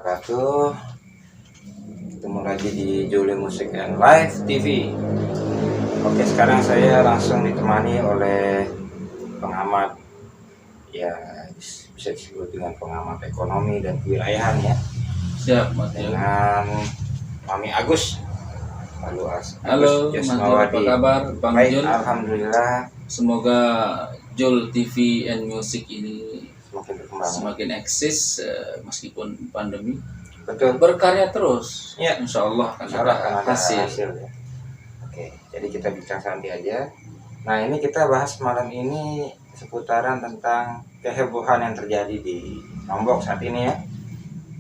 wabarakatuh. Ketemu lagi di Juli Music and Live TV. Oke, sekarang saya langsung ditemani oleh pengamat, ya bisa disebut dengan pengamat ekonomi dan kewilayahan ya. Siap, Mas. Dengan Mami Agus. Halo, Agus Mas Jul, apa kabar, Bang Baik, Jul? alhamdulillah. Semoga Jul TV and Music ini Semakin berkembang. semakin eksis meskipun pandemi. Betul. Berkarya terus. Ya. Insya Allah akan Insyaallah akan ada ada hasil. ya. Oke, jadi kita bincang santai aja. Nah, ini kita bahas malam ini seputaran tentang kehebohan yang terjadi di Lombok saat ini ya.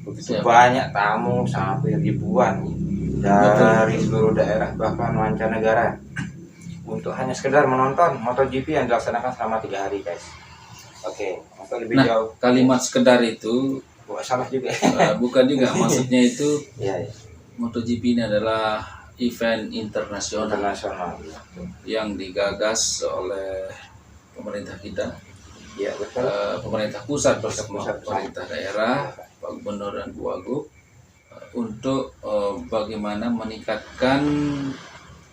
Begitu Siap. banyak tamu sampai ribuan dari seluruh daerah bahkan mancanegara untuk hanya sekedar menonton MotoGP yang dilaksanakan selama 3 hari, guys. Oke, untuk lebih jauh. Kalimat sekedar itu Salah juga. bukan juga, maksudnya itu Iya, ya. MotoGP ini adalah event internasional Internasional. yang digagas oleh pemerintah kita. Iya, betul. Pemerintah pusat bersama Pusat. pemerintah daerah, Pak Gubernur dan Bu Wagub, untuk bagaimana meningkatkan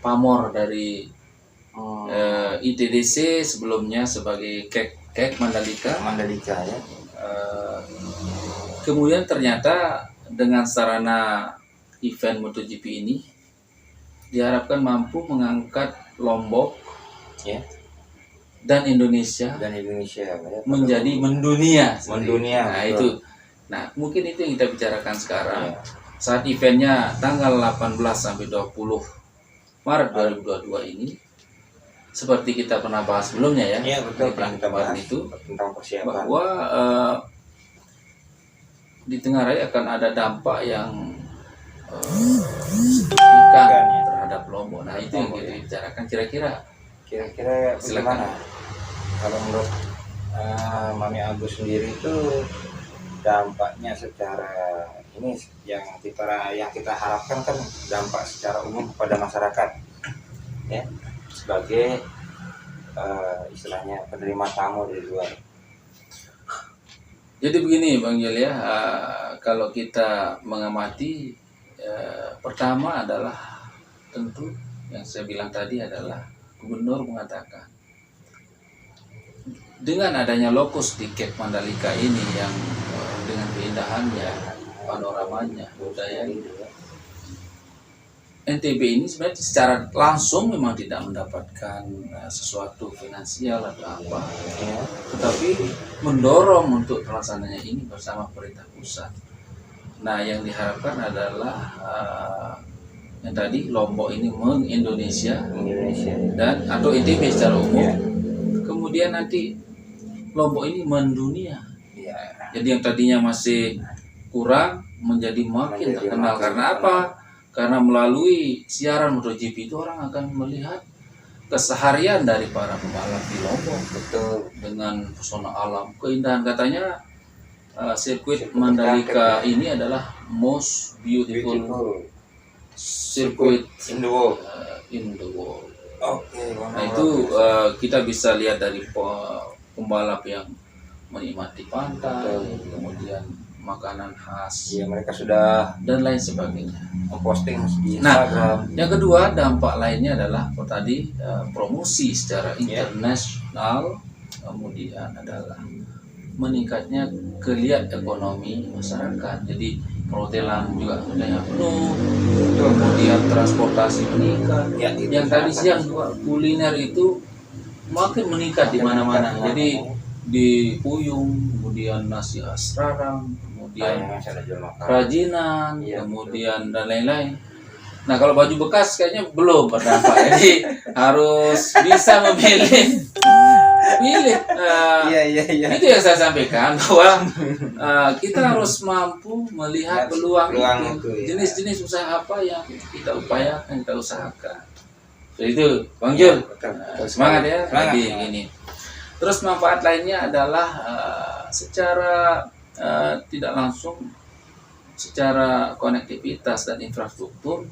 pamor dari ITDC sebelumnya sebagai kek Mandalika. Mandalika ya. Kemudian ternyata dengan sarana event MotoGP ini diharapkan mampu mengangkat Lombok Ya. dan Indonesia Dan Indonesia ya. menjadi mendunia. Mendunia, Nah, betul. itu. Nah, mungkin itu yang kita bicarakan sekarang. Ya. Saat eventnya tanggal 18 sampai 20 Maret 2022 ini, seperti kita pernah bahas sebelumnya ya. Iya, betul, pernah kita bahas itu tentang persiapan. bahwa di Tengah Raya akan ada dampak yang signifikan terhadap Lombok. Nah, itu yang kita bicarakan. Kira-kira Silakan. bagaimana kalau menurut Mami Agus sendiri itu dampaknya secara ini yang kita harapkan kan dampak secara umum kepada masyarakat ya, sebagai istilahnya penerima tamu dari luar. Jadi begini Bang Jel ya, kalau kita mengamati, pertama adalah tentu yang saya bilang tadi adalah Gubernur mengatakan dengan adanya lokus di Cape Mandalika ini yang dengan keindahannya, panoramanya, budayanya, NTB ini sebenarnya secara langsung memang tidak mendapatkan sesuatu finansial atau apa, Ya. tetapi mendorong untuk terlaksananya ini bersama pemerintah pusat. Nah, yang diharapkan adalah yang tadi Lombok ini Indonesia dan atau NTB secara umum. Ya. Kemudian nanti Lombok ini mendunia. Ya. Jadi yang tadinya masih kurang menjadi makin terkenal. Karena apa? Karena melalui siaran MotoGP itu orang akan melihat keseharian dari para pembalap di Lombok. Betul. Dengan pesona alam, keindahan. Katanya sirkuit Mandalika ini adalah most beautiful sirkuit in the world. in the world. Oke. Nah, itu kita bisa lihat dari pembalap yang menikmati pantai, kemudian makanan khas, ya, mereka sudah dan lain sebagainya. memposting di Nah, Instagram. yang kedua dampak lainnya adalah tadi promosi secara internasional, kemudian adalah meningkatnya geliat ekonomi masyarakat. Jadi perhotelan juga sudah penuh, kemudian transportasi meningkat. Ya, itu Yang tadi sangat siang juga kuliner itu makin meningkat di mana-mana. Jadi di Puyung, kemudian nasi asrarang, kemudian kerajinan, Ya, kemudian dan lain-lain. Nah, kalau baju bekas kayaknya belum berdampak. Jadi harus bisa memilih. Iya. Itu yang saya sampaikan, bahwa kita harus mampu melihat peluang itu, ya. jenis-jenis usaha apa yang kita upayakan, kita usahakan. Itu Bang Jul, semangat ya. Jadi gini. Terus manfaat lainnya adalah secara tidak langsung, secara konektivitas dan infrastruktur,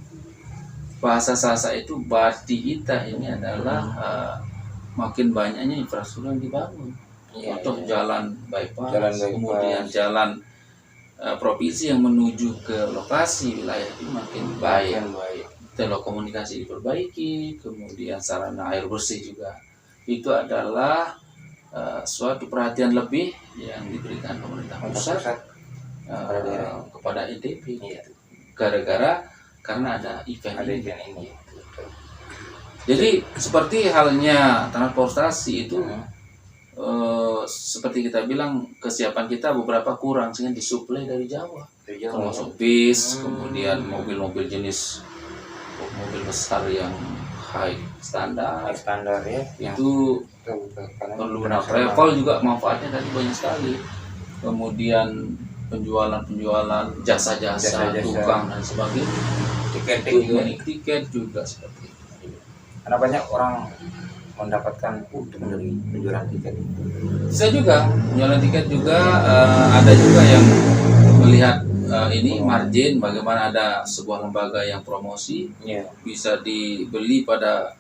bahasa Salsa itu berarti kita ini adalah makin banyaknya infrastruktur yang dibangun. Contoh jalan bypass, kemudian jalan provinsi yang menuju ke lokasi wilayah itu makin baik. Yang baik. Telekomunikasi diperbaiki, kemudian sarana air bersih juga. Itu adalah suatu perhatian lebih yang diberikan pemerintah pusat kepada NTB. Iya. Karena ada event Ada ini. event ini. Jadi seperti halnya transportasi itu seperti kita bilang kesiapan kita beberapa kurang sehingga disuplai dari Jawa. Termasuk bis, kemudian mobil-mobil jenis mobil besar yang high standar ya. Itu perlu. Nah, travel juga manfaatnya tadi banyak sekali. Kemudian penjualan jasa-jasa tukang dan sebagainya. Tiket juga seperti itu. Karena banyak orang mendapatkan untung dari penjualan tiket. Bisa juga penjualan tiket juga ada juga yang melihat ini margin, bagaimana ada sebuah lembaga yang promosi bisa dibeli pada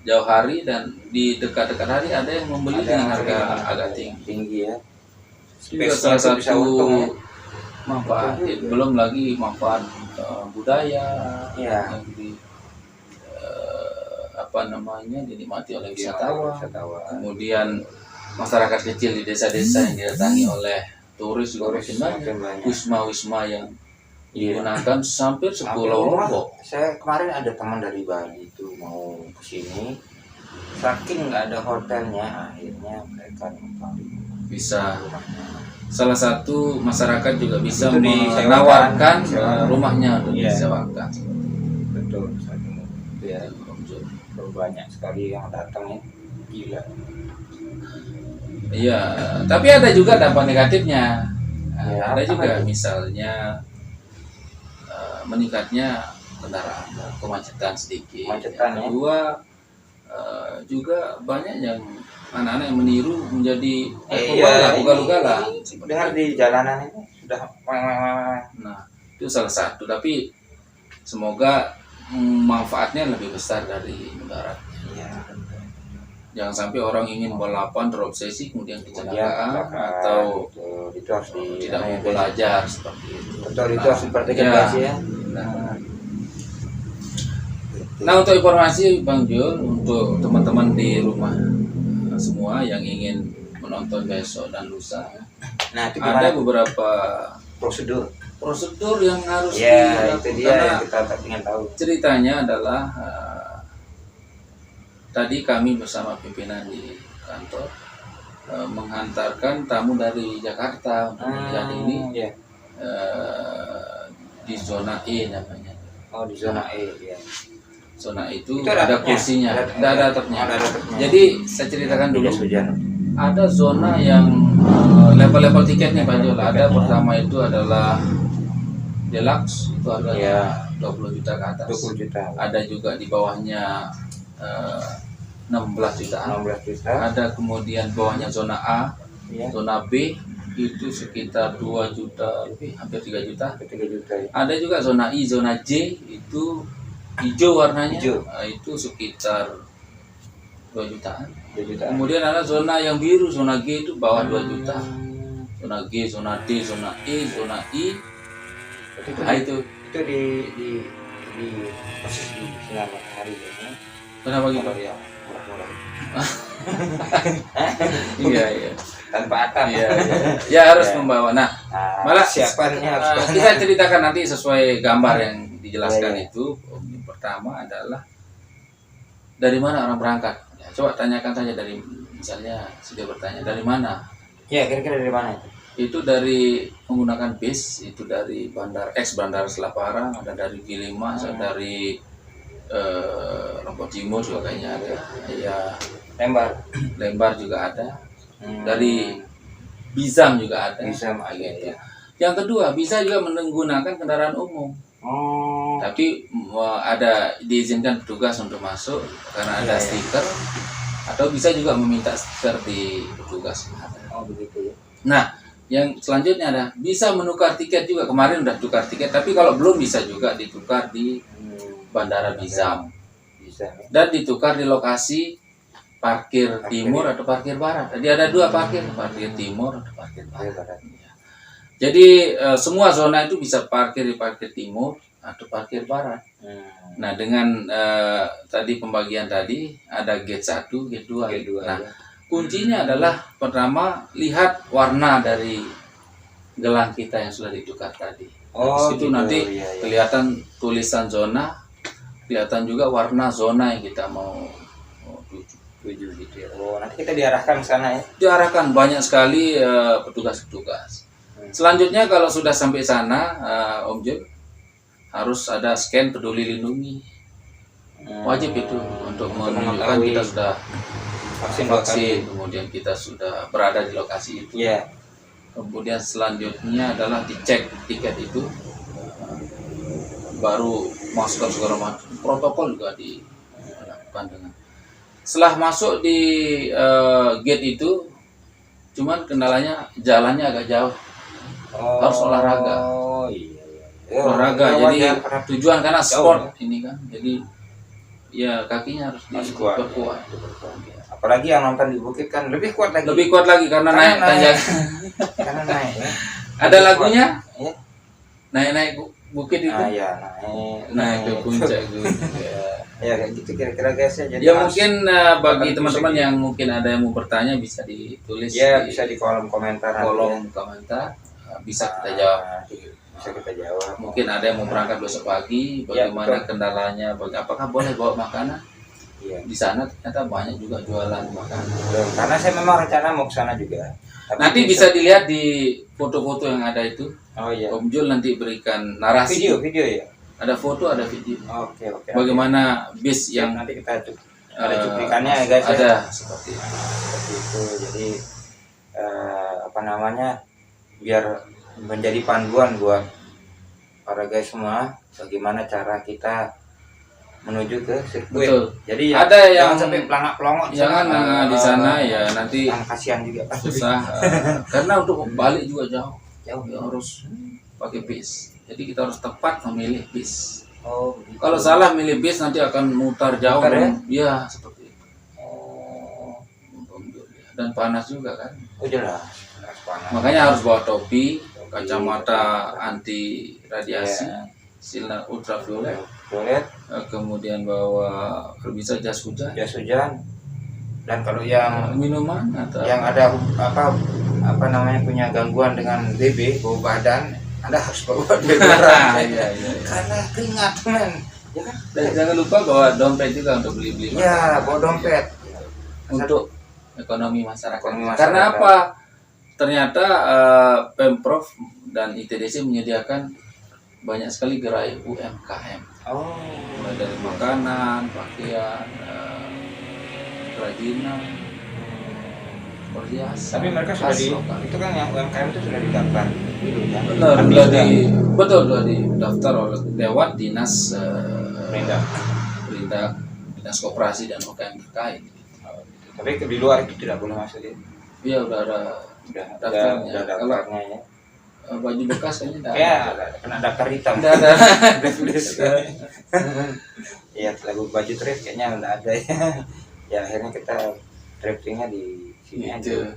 jauh hari dan di dekat-dekat hari ada yang membeli dengan harga agak tinggi ya. Juga salah satu manfaat, belum lagi manfaat budaya yang dinikmati oleh wisatawan. Kemudian masyarakat kecil di desa-desa yang didatangi oleh turis juga makin banyak. Wisma yang digunakan hampir 10 Lombok. Saya kemarin ada teman dari Bali itu mau ke sini, saking nggak ada hotelnya, akhirnya mereka bisa. Salah satu masyarakat juga bisa menawarkan rumahnya untuk disewakan. Betul, ya. Banyak sekali yang datang ya, gila. Iya, tapi ada juga dampak negatifnya. Ada juga misalnya meningkatnya kendaraan, kemacetan sedikit. Yang kedua juga banyak yang anak-anak yang meniru menjadi ugal-ugalan. Dengar di jalanan ini sudah. Nah, itu salah satu. Tapi semoga manfaatnya lebih besar dari mudaratnya. Jangan sampai orang ingin balapan terobsesi kemudian kecelakaan atau itu harus tidak mau belajar seperti itu. Betul, itu harus diperhatikan ya. Nah, untuk informasi Bang Jul, untuk teman-teman di rumah semua yang ingin menonton besok dan lusa, ada beberapa prosedur yang harus dilakukan. Itu dia yang kita ingin tahu. Ceritanya adalah tadi kami bersama pimpinan di kantor menghantarkan tamu dari Jakarta untuk melihat ini di zona E namanya. Oh, di zona E ya. Zona itu ada kursinya, ada atapnya. Jadi saya ceritakan dulu. Ada zona yang level-level tiketnya Pak Jul. Ada pertama itu adalah deluxe, itu harganya 20 juta ke atas. 20 juta. Ada juga di bawahnya 16 jutaan. Ada kemudian bawahnya zona A, zona B itu sekitar 2 juta lebih, hampir 3 juta. Ada juga zona I, zona J itu hijau warnanya, itu sekitar 2 jutaan. Kemudian ada zona yang biru, zona G itu bawah 2 juta. Zona G, zona D, zona E, zona I. Nah, itu di proses di sinar matahari ya. Kenapa gitu? Murah-murah. Iya. Tanpa atap. Ya harus membawa. Nah, malah siapannya harus kita ceritakan nanti sesuai gambar yang dijelaskan itu. Pertama adalah dari mana orang berangkat. Coba tanyakan saja dari, misalnya sudah bertanya dari mana. Ya, kira-kira dari mana itu? Itu dari menggunakan bis, itu dari Bandara Selaparang, ada dari Gilimas, ada dari Lombok Timur juga kayaknya ada. Ya, Lembar juga ada. Dari Bizam juga ada. Bizam gitu. Yang kedua, bisa juga menggunakan kendaraan umum. Tapi ada diizinkan petugas untuk masuk karena ada stiker, atau bisa juga meminta stiker di petugas. Begitu ya. Nah, yang selanjutnya ada bisa menukar tiket juga. Kemarin udah tukar tiket, tapi kalau belum bisa juga ditukar di Bandara Bizam. Dan ditukar di lokasi parkir timur atau parkir barat. Jadi ada 2 parkir timur atau parkir barat. Jadi semua zona itu bisa parkir di parkir timur atau parkir barat. Nah, dengan tadi pembagian tadi ada gate 1, gate 2. Gate 2, Nah, ya. kuncinya adalah pertama lihat warna dari gelang kita yang sudah ditukar tadi. Oh, Itu gitu. nanti Iya, iya. kelihatan tulisan zona, kelihatan juga warna zona yang kita mau tuju gitu ya. Oh, nanti kita diarahkan ke sana ya. Diarahkan banyak sekali petugas-petugas. Selanjutnya kalau sudah sampai sana, Om Jun, harus ada scan peduli lindungi. Wajib itu untuk menunjukkan mengetahui kita sudah vaksin, kemudian kita sudah berada di lokasi itu. Iya. Kemudian selanjutnya adalah dicek tiket itu, baru masker segala macam. Protokol juga dilakukan dengan. Setelah masuk di gate itu, cuman kendalanya jalannya agak jauh. Harus olahraga. Oh iya. Olahraga. Ya, Jadi wajar, tujuan karena jauh, sport ini kan. Jadi ya kakinya harus kuat. diperkuat. Apalagi yang nonton di bukit kan lebih kuat lagi. Lebih kuat lagi karena naik tanjakan. Karena naik. Ya. Ada lagunya? Ya. Naik bukit itu. Iya, Naik ke puncak gunung. Ya kayak gitu kira-kira guys ya. Jadi Ya mungkin bagi teman-teman yang mungkin ada yang mau bertanya bisa ditulis ya bisa di kolom komentar. Komentar bisa kita jawab. Bisa kita jawab. Mungkin ada yang mau berangkat besok pagi, bagaimana kendalanya, apakah boleh bawa makanan? Iya. Di sana ternyata banyak juga jualan makanan. Karena saya memang rencana mau ke sana juga. Tapi Nanti bisa dilihat di foto-foto yang ada itu. Oh iya. Om Jul nanti berikan narasi. Video ya. Ada foto, ada video. Oke. Bagaimana bis yang nanti kita ada cuplikannya ya guys. Ada ya. seperti itu. Jadi biar menjadi panduan buat para guys semua bagaimana cara kita menuju ke sirkuit. Betul. Jadi ada yang sampai pelangak-pelongok jangan di sana ya nanti kasihan juga susah karena untuk balik juga jauh ya, harus pakai bis. Jadi kita harus tepat memilih bis. Oh, gitu. Kalau salah milih bis nanti akan mutar jauh. Ya seperti itu. Dan panas juga kan. Oh jelas panas. Makanya harus bawa topi, kacamata anti radiasi, sinar ultraviolet, kemudian bawa kalau bisa jas hujan, dan kalau yang minuman atau yang ada apa namanya punya gangguan dengan BB bau badan, Anda harus bawa deodoran. Iya. Karena keringat men, ya kan? Dan jangan lupa bawa dompet juga untuk beli-beli. Ya, bawa dompet untuk ekonomi masyarakat. Karena apa? Ternyata Pemprov dan ITDC menyediakan banyak sekali gerai UMKM. Mulai dari makanan, pakaian, kerajinan, perhiasan. Tapi mereka sudah itu kan yang UMKM itu sudah didaftar dulu ya. Betul, sudah didaftar oleh lewat dinas dinas koperasi dan UMKM terkait. Tapi di luar itu tidak boleh masuk ya. Iya, udah ada daftarnya. Kalau ya. Baju bekas kayaknya kena daftar hitam. Tidak ada. Iya, lagu baju trip kayaknya udah ada ya. Ya akhirnya kita driftingnya di sini aja.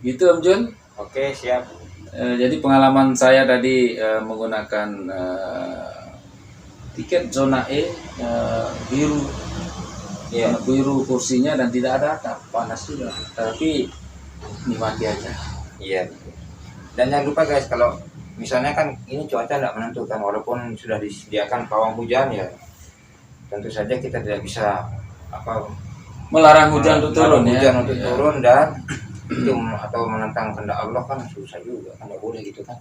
Gitu Om Jun. Oke, siap. Jadi pengalaman saya tadi menggunakan tiket zona E biru. Ya, biru kursinya dan tidak ada atap, panas juga. Tapi nikmati aja. Iya. Dan jangan lupa guys, kalau misalnya kan ini cuaca tidak menentukan, walaupun sudah disediakan pawang hujan ya, tentu saja kita tidak bisa melarang hujan untuk turun dan itu atau menentang kehendak Allah kan susah juga, kan nggak boleh gitu kan,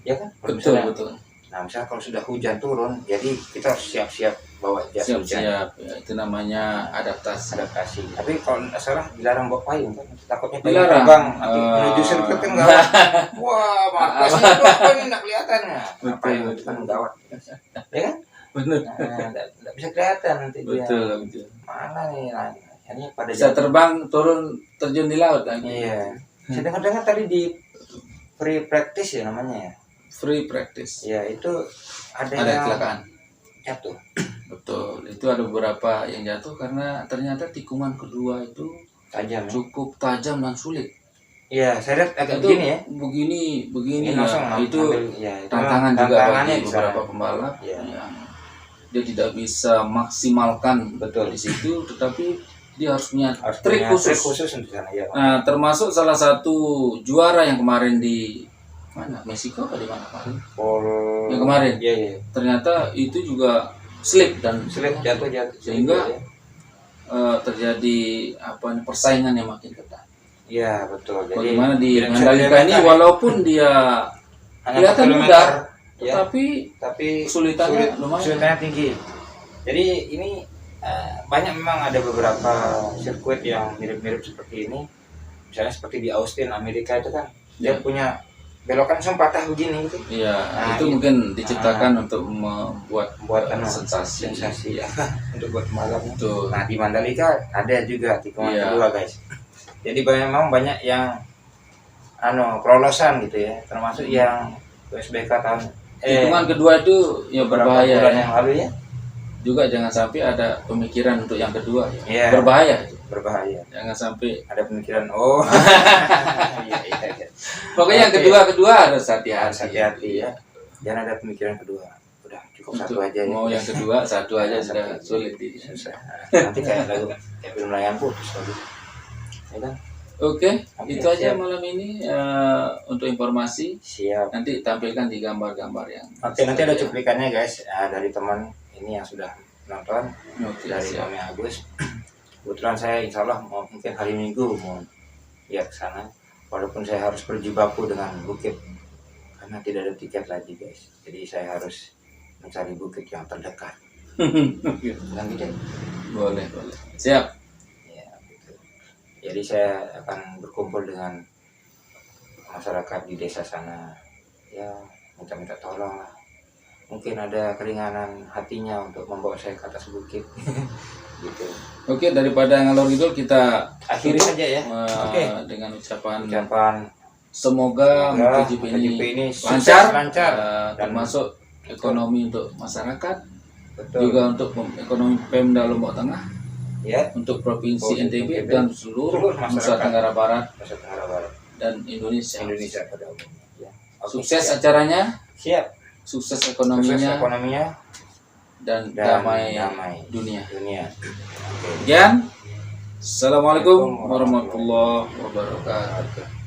ya kan? Betul. Nah misalnya kalau sudah hujan turun, jadi kita harus siap-siap bawa jas hujan. Ya, itu namanya adaptasi. Tapi kalau nggak salah dilarang bawa payung kan, takutnya payung dilarang. terbang nanti menuju sirkuit kan gawat. Wah, markas itu apa ini nggak kelihatan ya? Payung itu kan gawat, ya kan? Benar. Nggak bisa kelihatan nanti dia. Betul. Mana nih? Hanya pada bisa terbang, turun, terjun di laut kan? Iya. Saya dengar tadi di free practice ya namanya ya. Free practice. Ya itu ada kecelakaan. Jatuh. Betul. Itu ada beberapa yang jatuh karena ternyata tikungan kedua itu tajam, cukup tajam dan sulit. Iya, saya lihat agak Itu begini ya. begini Ini ya. langsung Itu ya, tantangan juga tantangannya bagi di beberapa sana. pembalap Iya. yang dia tidak bisa maksimalkan Betul. di situ, tetapi dia harus punya Harus trik punya khusus. trik khusus untuk sana ya. Nah, termasuk salah satu juara yang kemarin di mana? Meksiko atau di mana kemarin? Yang kemarin. Iya, iya. Ternyata itu juga slip dan Sulit jatuh. Sehingga ya. terjadi persaingan yang makin ketat. Iya, betul. Jadi Bagaimana di tidak bisa Mandalika ini diremehkan, ya. walaupun dia Hanya kelihatan 4 mudah, ya, tapi kesulitannya lumayan. kesulitannya tinggi. Jadi ini banyak memang ada beberapa sirkuit yang mirip-mirip seperti ini. Misalnya seperti di Austin, Amerika itu kan dia Ya. punya belokan langsung patah begini gitu. Iya, Nah, itu mungkin diciptakan untuk membuat sensasi. ya. Untuk buat malam. Betul. Nah, di Mandalika ada juga tikungan Iya. kedua, guys. Jadi memang banyak yang kelolosan gitu ya, termasuk yang USBK tahun Hitungan kedua itu ya beberapa berbahaya bulan ya. yang lalu ya. Juga jangan sampai ada pemikiran untuk yang kedua ya. Iya. Berbahaya itu. Berbahaya. Jangan sampai Ada pemikiran iya. pokoknya yang Oke. kedua harus Harus hati-hati. hati-hati ya. Jangan ada pemikiran kedua. Udah cukup Untuk satu aja ya. mau yang kedua satu aja sudah Satu. sulit ini. Susah. Nanti kayak lagu kayak film layan putus lagi. Ya kan? Oke, Oke, itu aja siap. malam ini untuk informasi. Siap. Nanti tampilkan di gambar-gambar yang. Oke, nanti ada cuplikannya guys dari teman ini yang sudah nonton Oke, dari siap. Mami Agus. Kebetulan saya insya Allah mungkin hari Minggu mau lihat ke sana. Walaupun saya harus berjibaku dengan bukit karena tidak ada tiket lagi guys. Jadi saya harus mencari bukit yang terdekat. Bukan gitu? Boleh. Siap. Ya, gitu. Jadi saya akan berkumpul dengan masyarakat di desa sana. Ya, minta tolong lah. Mungkin ada keringanan hatinya untuk membawa saya ke atas bukit. Gitu. Oke, daripada ngalor ngidul kita Akhiri saja ya. Oke. dengan ucapan Semoga semoga MotoGP ini lancar, lancar dan termasuk ekonomi untuk masyarakat, betul. juga untuk ekonomi Pemda Lombok Tengah, Ya, untuk Provinsi Provinsi NTB NTB, dan seluruh masyarakat Nusa Tenggara Barat Nusa Tenggara Barat, dan Indonesia. pada umumnya. Ya. Oke, Sukses siap. acaranya, Siap. sukses Sukses ekonominya, ekonominya dan dan damai dunia. dunia. Oke. Sekian. Assalamualaikum warahmatullahi wabarakatuh.